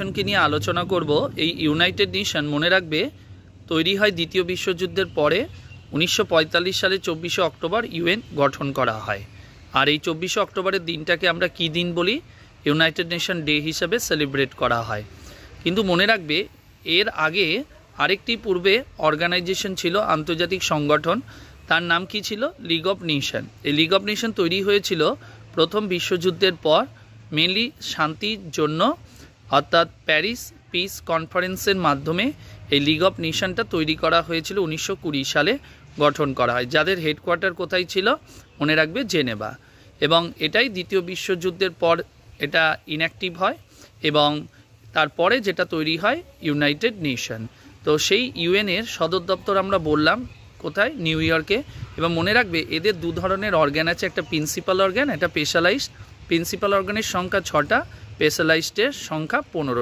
কে নিয়ে আলোচনা করব। এই ইউনাইটেড নেশন মনে রাখবে তৈরি হয় দ্বিতীয় বিশ্বযুদ্ধের পরে 1945 সালে 24শে অক্টোবর ইউএন গঠন করা হয়। আর এই 24শে অক্টোবরের দিনটাকে আমরা কি দিন বলি? ইউনাইটেড নেশন ডে হিসেবে সেলিব্রেট করা হয়। কিন্তু মনে রাখবে এর আগে আরেকটি পূর্বে অর্গানাইজেশন ছিল, আন্তর্জাতিক সংগঠন, তার নাম কি ছিল? League of nation. এই লিগ অফ নেশন তৈরি হয়েছিল প্রথম বিশ্বযুদ্ধের পর, মেনলি শান্তির জন্য, অর্থাৎ প্যারিস পিস কনফারেন্সের মাধ্যমে এই লিগ অফ নেশনটা তৈরি করা হয়েছিল। 1920 সালে গঠন করা হয়, যাদের হেডকোয়ার্টার কোথায় ছিল? মনে রাখবে জেনেভা। এবং এটাই দ্বিতীয় বিশ্বযুদ্ধের পর এটা ইনঅ্যাক্টিভ হয় এবং তারপরে যেটা তৈরি হয় ইউনাইটেড নেশন। তো সেই ইউএনের সদর দপ্তর আমরা বললাম কোথায়? নিউ ইয়র্কে। এবং মনে রাখবে এদের দু ধরনের অর্গান আছে, একটা প্রিন্সিপাল অর্গান, একটা স্পেশালাইজড। প্রিন্সিপাল অর্গানের সংখ্যা 6টা, স্পেশালাইজডের সংখ্যা 15।